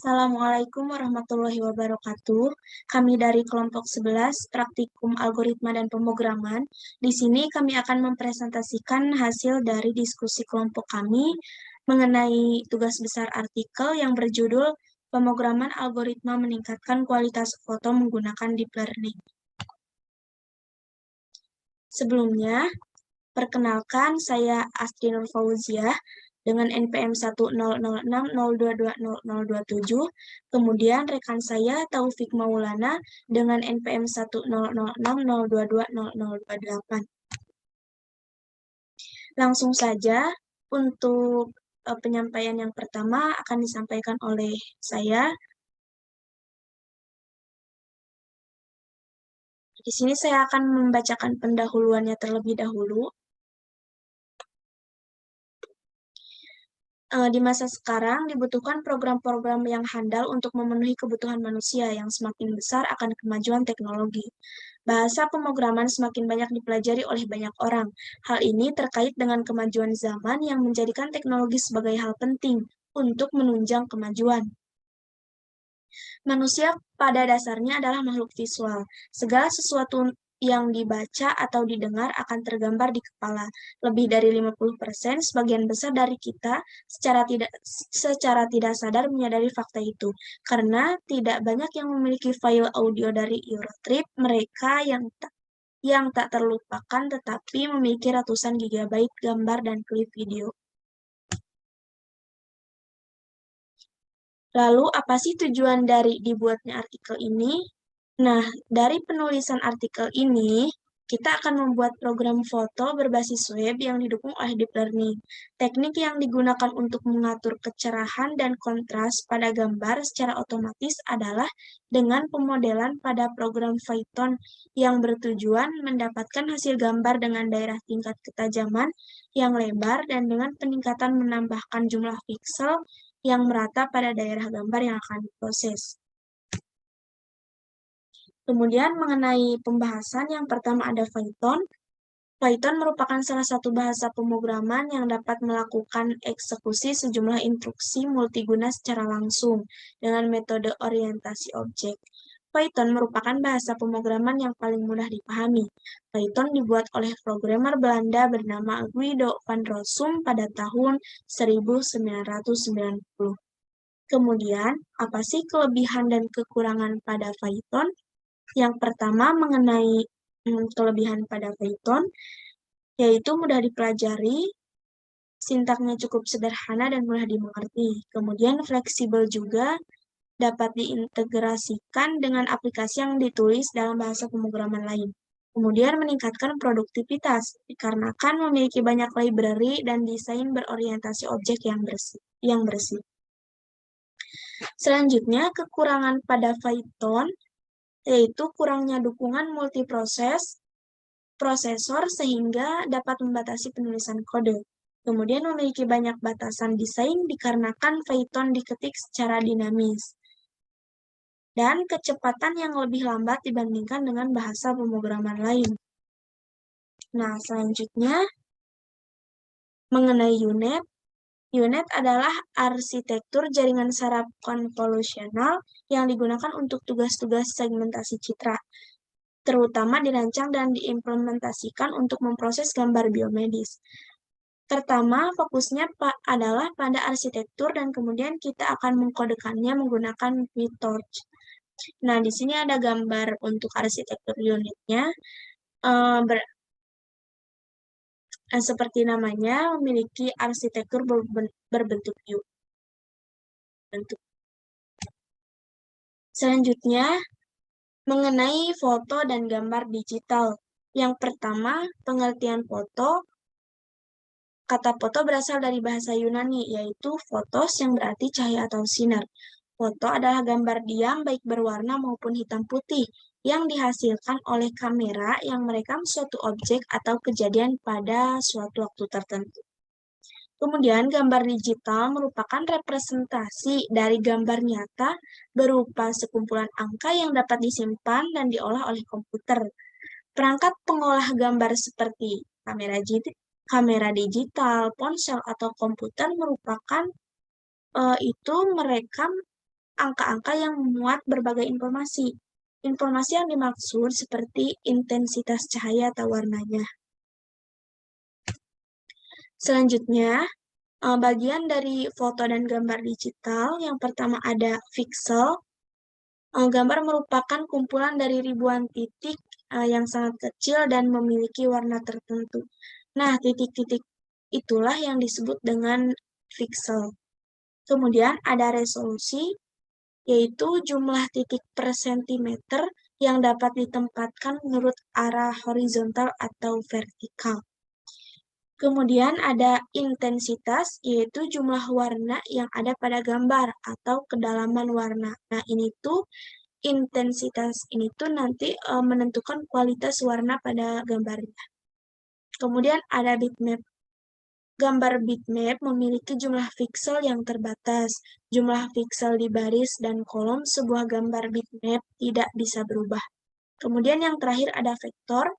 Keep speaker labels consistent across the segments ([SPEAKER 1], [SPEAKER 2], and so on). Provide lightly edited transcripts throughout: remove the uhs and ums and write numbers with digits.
[SPEAKER 1] Assalamualaikum warahmatullahi wabarakatuh. Kami dari kelompok 11 Praktikum Algoritma dan Pemrograman. Di sini kami akan mempresentasikan hasil dari diskusi kelompok kami mengenai tugas besar artikel yang berjudul Pemrograman Algoritma Meningkatkan Kualitas Foto Menggunakan Deep Learning. Sebelumnya, perkenalkan saya Astri Nur Fauziah dengan NPM 10060220027. Kemudian rekan saya Taufik Maulana dengan NPM 10060220028. Langsung saja untuk penyampaian yang pertama akan disampaikan oleh saya. Di sini saya akan membacakan pendahuluannya terlebih dahulu. Di masa sekarang dibutuhkan program-program yang handal untuk memenuhi kebutuhan manusia yang semakin besar akan kemajuan teknologi. Bahasa pemrograman semakin banyak dipelajari oleh banyak orang. Hal ini terkait dengan kemajuan zaman yang menjadikan teknologi sebagai hal penting untuk menunjang kemajuan. Manusia pada dasarnya adalah makhluk visual. Segala sesuatu yang dibaca atau didengar akan tergambar di kepala. Lebih dari 50%, sebagian besar dari kita secara tidak sadar menyadari fakta itu. Karena tidak banyak yang memiliki file audio dari Eurotrip, mereka yang tak terlupakan tetapi memiliki ratusan gigabyte gambar dan klip video. Lalu, apa sih tujuan dari dibuatnya artikel ini? Nah, dari penulisan artikel ini, kita akan membuat program foto berbasis web yang didukung oleh deep learning. Teknik yang digunakan untuk mengatur kecerahan dan kontras pada gambar secara otomatis adalah dengan pemodelan pada program Python yang bertujuan mendapatkan hasil gambar dengan daerah tingkat ketajaman yang lebar dan dengan peningkatan menambahkan jumlah piksel yang merata pada daerah gambar yang akan diproses. Kemudian mengenai pembahasan, yang pertama ada Python. Python merupakan salah satu bahasa pemrograman yang dapat melakukan eksekusi sejumlah instruksi multiguna secara langsung dengan metode orientasi objek. Python merupakan bahasa pemrograman yang paling mudah dipahami. Python dibuat oleh programmer Belanda bernama Guido van Rossum pada tahun 1990. Kemudian, apa sih kelebihan dan kekurangan pada Python? Yang pertama mengenai kelebihan pada Python, yaitu mudah dipelajari, sintaknya cukup sederhana dan mudah dimengerti. Kemudian fleksibel juga, dapat diintegrasikan dengan aplikasi yang ditulis dalam bahasa pemrograman lain. Kemudian meningkatkan produktivitas, dikarenakan memiliki banyak library dan desain berorientasi objek yang bersih. Selanjutnya, kekurangan pada Python yaitu kurangnya dukungan prosesor sehingga dapat membatasi penulisan kode. Kemudian memiliki banyak batasan desain dikarenakan Python diketik secara dinamis. Dan kecepatan yang lebih lambat dibandingkan dengan bahasa pemrograman lain. Nah, selanjutnya mengenai UNet. UNet adalah arsitektur jaringan saraf konvolusional yang digunakan untuk tugas-tugas segmentasi citra, terutama dirancang dan diimplementasikan untuk memproses gambar biomedis. Pertama, fokusnya adalah pada arsitektur dan kemudian kita akan mengkodekannya menggunakan PyTorch. Nah, di sini ada gambar untuk arsitektur unitnya. Seperti namanya, memiliki arsitektur berbentuk U. Selanjutnya, mengenai foto dan gambar digital. Yang pertama, pengertian foto. Kata foto berasal dari bahasa Yunani, yaitu photos yang berarti cahaya atau sinar. Foto adalah gambar diam baik berwarna maupun hitam putih yang dihasilkan oleh kamera yang merekam suatu objek atau kejadian pada suatu waktu tertentu. Kemudian gambar digital merupakan representasi dari gambar nyata berupa sekumpulan angka yang dapat disimpan dan diolah oleh komputer. Perangkat pengolah gambar seperti kamera digital, ponsel, atau komputer merupakan itu merekam angka-angka yang memuat berbagai informasi. Informasi yang dimaksud seperti intensitas cahaya atau warnanya. Selanjutnya, bagian dari foto dan gambar digital, yang pertama ada pixel. Gambar merupakan kumpulan dari ribuan titik yang sangat kecil dan memiliki warna tertentu. Nah, titik-titik itulah yang disebut dengan pixel. Kemudian ada resolusi, yaitu jumlah titik per sentimeter yang dapat ditempatkan menurut arah horizontal atau vertikal. Kemudian ada intensitas, yaitu jumlah warna yang ada pada gambar atau kedalaman warna. Nah, intensitas ini tuh nanti menentukan kualitas warna pada gambarnya. Kemudian ada bitmap. Gambar bitmap memiliki jumlah pixel yang terbatas. Jumlah pixel di baris dan kolom sebuah gambar bitmap tidak bisa berubah. Kemudian yang terakhir ada vektor.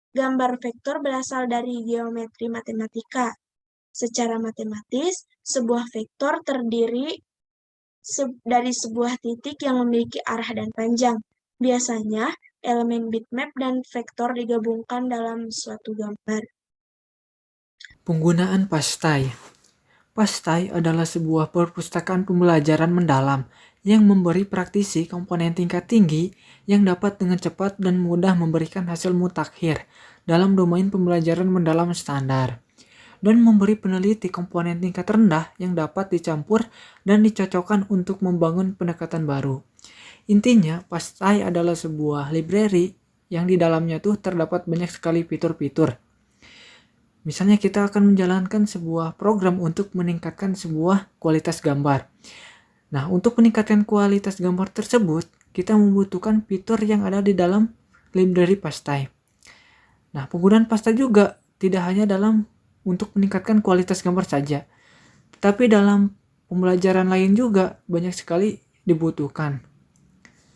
[SPEAKER 1] Gambar vektor berasal dari geometri matematika. Secara matematis, sebuah vektor terdiri dari sebuah titik yang memiliki arah dan panjang. Biasanya, elemen bitmap dan vektor digabungkan dalam suatu gambar.
[SPEAKER 2] Penggunaan Pastai. Pastai adalah sebuah perpustakaan pembelajaran mendalam yang memberi praktisi komponen tingkat tinggi yang dapat dengan cepat dan mudah memberikan hasil mutakhir dalam domain pembelajaran mendalam standar, dan memberi peneliti komponen tingkat rendah yang dapat dicampur dan dicocokkan untuk membangun pendekatan baru. Intinya, Pastai adalah sebuah library yang di dalamnya tuh terdapat banyak sekali fitur-fitur. Misalnya kita akan menjalankan sebuah program untuk meningkatkan sebuah kualitas gambar. Nah, untuk meningkatkan kualitas gambar tersebut, kita membutuhkan fitur yang ada di dalam library Pastai. Nah, penggunaan Pastai juga tidak hanya untuk meningkatkan kualitas gambar saja, tapi dalam pembelajaran lain juga banyak sekali dibutuhkan.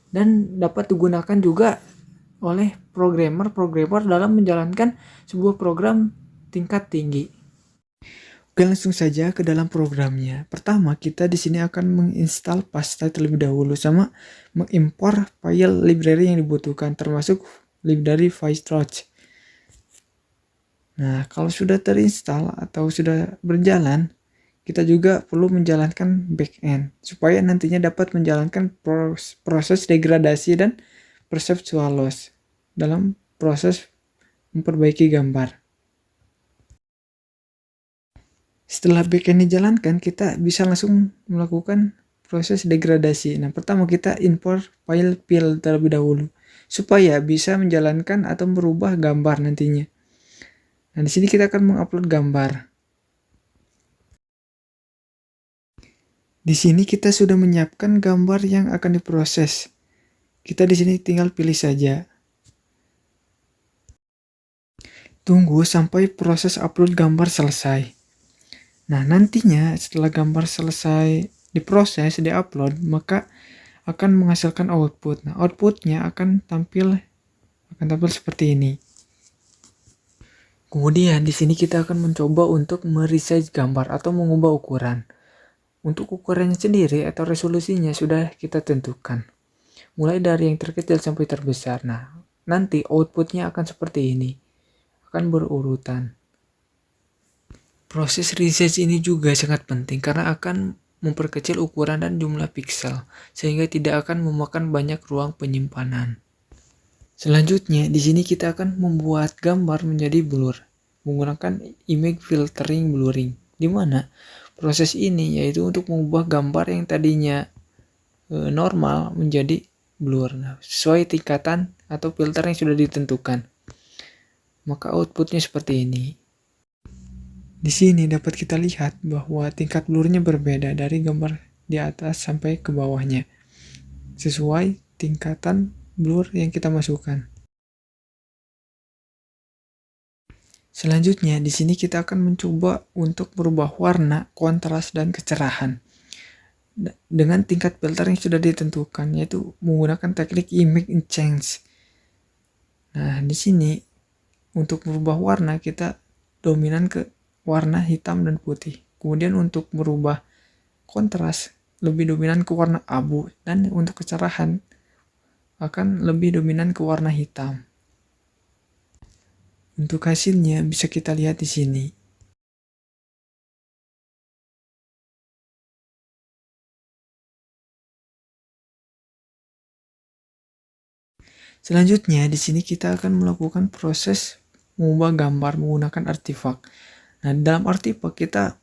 [SPEAKER 2] Dan dapat digunakan juga oleh programmer dalam menjalankan sebuah program tingkat tinggi. Oke, langsung saja ke dalam programnya. Pertama, kita di sini akan menginstal Pastai terlebih dahulu sama mengimpor file library yang dibutuhkan, termasuk library PyTorch. Nah, kalau sudah terinstall atau sudah berjalan, kita juga perlu menjalankan backend supaya nantinya dapat menjalankan proses degradasi dan perceptual loss dalam proses memperbaiki gambar. Setelah backend dijalankan, kita bisa langsung melakukan proses degradasi. Nah, pertama kita import file fill terlebih dahulu supaya bisa menjalankan atau merubah gambar nantinya. Nah, di sini kita akan mengupload gambar. Di sini kita sudah menyiapkan gambar yang akan diproses. Kita di sini tinggal pilih saja. Tunggu sampai proses upload gambar selesai. Nah, nantinya setelah gambar selesai diproses, diupload, maka akan menghasilkan output. Nah, outputnya akan tampil seperti ini. Kemudian di sini kita akan mencoba untuk meresize gambar atau mengubah ukuran. Untuk ukurannya sendiri atau resolusinya sudah kita tentukan. Mulai dari yang terkecil sampai terbesar. Nah, nanti outputnya akan seperti ini. Akan berurutan. Proses resize ini juga sangat penting karena akan memperkecil ukuran dan jumlah pixel, sehingga tidak akan memakan banyak ruang penyimpanan. Selanjutnya, di sini kita akan membuat gambar menjadi blur menggunakan image filtering blurring, di mana proses ini yaitu untuk mengubah gambar yang tadinya normal menjadi blur, sesuai tingkatan atau filter yang sudah ditentukan. Maka outputnya seperti ini. Di sini dapat kita lihat bahwa tingkat blurnya berbeda dari gambar di atas sampai ke bawahnya, sesuai tingkatan blur yang kita masukkan. Selanjutnya, di sini kita akan mencoba untuk merubah warna, kontras, dan kecerahan dengan tingkat filter yang sudah ditentukan, yaitu menggunakan teknik image change. Nah, di sini untuk merubah warna kita dominan ke warna hitam dan putih. Kemudian untuk merubah kontras lebih dominan ke warna abu, dan untuk kecerahan akan lebih dominan ke warna hitam. Untuk hasilnya bisa kita lihat di sini. Selanjutnya di sini kita akan melakukan proses mengubah gambar menggunakan artifak. Nah, dalam artifak kita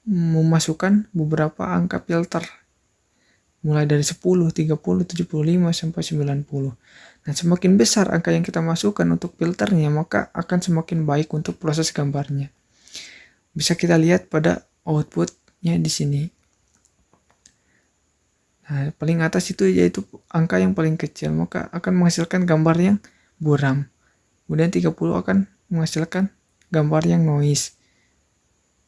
[SPEAKER 2] memasukkan beberapa angka filter mulai dari 10, 30, 75 sampai 90. Nah, semakin besar angka yang kita masukkan untuk filternya, maka akan semakin baik untuk proses gambarnya. Bisa kita lihat pada outputnya di sini. Nah, paling atas itu yaitu angka yang paling kecil, maka akan menghasilkan gambar yang buram. Kemudian 30 akan menghasilkan gambar yang noise.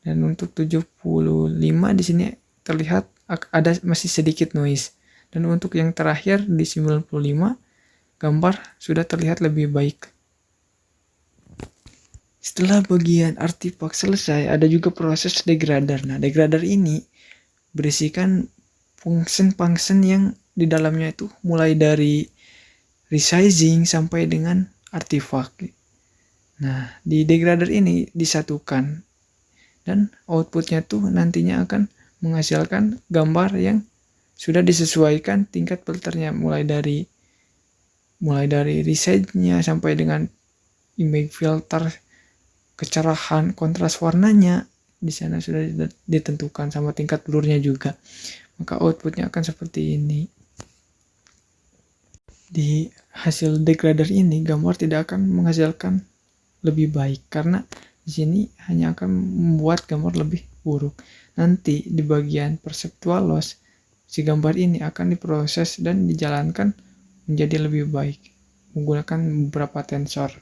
[SPEAKER 2] Dan untuk 75 di sini terlihat ada masih sedikit noise. Dan untuk yang terakhir di 95, gambar sudah terlihat lebih baik. Setelah bagian artifak selesai, ada juga proses degrader. Nah, degrader ini berisikan function-function yang di dalamnya itu mulai dari resizing sampai dengan artifak. Nah, di degrader ini disatukan dan outputnya tuh nantinya akan menghasilkan gambar yang sudah disesuaikan tingkat filternya mulai dari resize-nya sampai dengan image filter, kecerahan, kontras warnanya di sana sudah ditentukan sama tingkat blurnya juga. Maka outputnya akan seperti ini. Di hasil degrader ini gambar tidak akan menghasilkan lebih baik karena di sini hanya akan membuat gambar lebih buruk. Nanti di bagian perceptual loss si gambar ini akan diproses dan dijalankan menjadi lebih baik menggunakan beberapa tensor.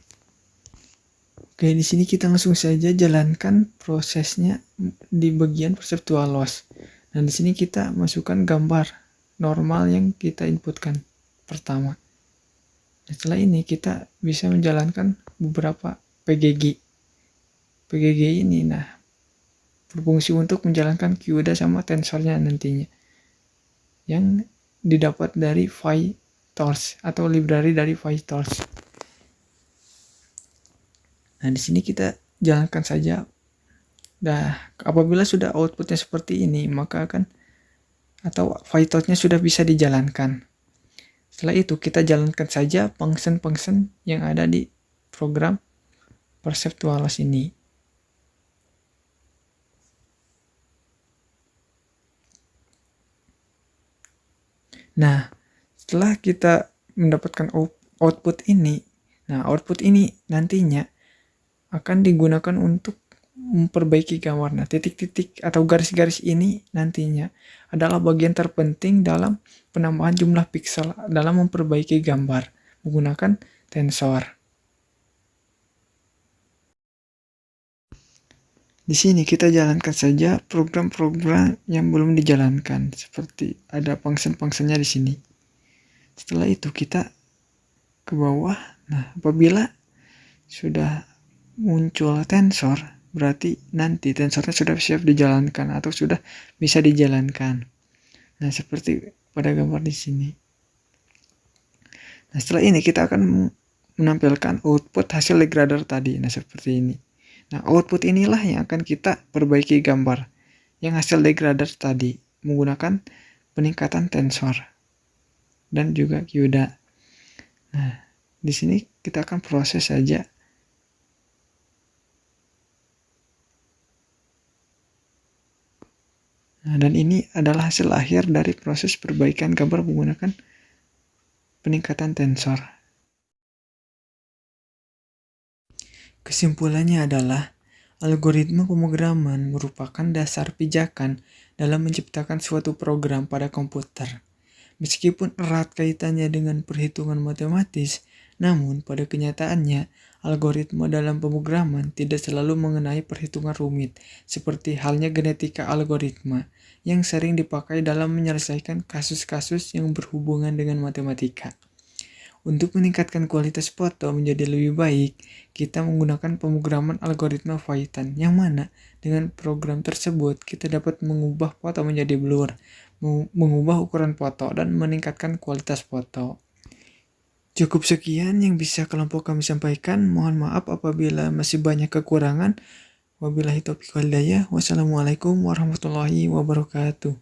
[SPEAKER 2] Oke, di sini kita langsung saja jalankan prosesnya di bagian perceptual loss. Dan di sini kita masukkan gambar normal yang kita inputkan pertama. Nah, setelah ini kita bisa menjalankan beberapa PGG. PGG ini berfungsi untuk menjalankan QDA sama tensornya nantinya. Yang didapat dari PyTorch atau library dari PyTorch. Nah, di sini kita jalankan saja. Nah, apabila sudah outputnya seperti ini, maka PyTorch-nya sudah bisa dijalankan. Setelah itu kita jalankan saja function-function yang ada di program Perceptualos ini. Nah, setelah kita mendapatkan output ini, output ini nantinya akan digunakan untuk memperbaiki gambar. Nah, titik-titik atau garis-garis ini nantinya adalah bagian terpenting dalam penambahan jumlah piksel dalam memperbaiki gambar menggunakan tensor. Di sini kita jalankan saja program-program yang belum dijalankan, seperti ada function-functionnya di sini. Setelah itu kita ke bawah. Nah, apabila sudah muncul tensor, berarti nanti tensornya sudah siap dijalankan atau sudah bisa dijalankan. Nah, seperti pada gambar di sini. Nah, setelah ini kita akan menampilkan output hasil degrader tadi. Nah, seperti ini. Nah, output inilah yang akan kita perbaiki gambar yang hasil degrader tadi menggunakan peningkatan tensor dan juga QDA. Nah, di sini kita akan proses saja. Nah, dan ini adalah hasil akhir dari proses perbaikan gambar menggunakan peningkatan tensor. Kesimpulannya adalah, algoritma pemrograman merupakan dasar pijakan dalam menciptakan suatu program pada komputer. Meskipun erat kaitannya dengan perhitungan matematis, namun pada kenyataannya, algoritma dalam pemrograman tidak selalu mengenai perhitungan rumit, seperti halnya genetika algoritma, yang sering dipakai dalam menyelesaikan kasus-kasus yang berhubungan dengan matematika. Untuk meningkatkan kualitas foto menjadi lebih baik, kita menggunakan pemrograman algoritma Python, yang mana dengan program tersebut kita dapat mengubah foto menjadi blur, mengubah ukuran foto, dan meningkatkan kualitas foto. Cukup sekian yang bisa kelompok kami sampaikan. Mohon maaf apabila masih banyak kekurangan. Wabillahi taufiq wal hidayah. Wassalamualaikum warahmatullahi wabarakatuh.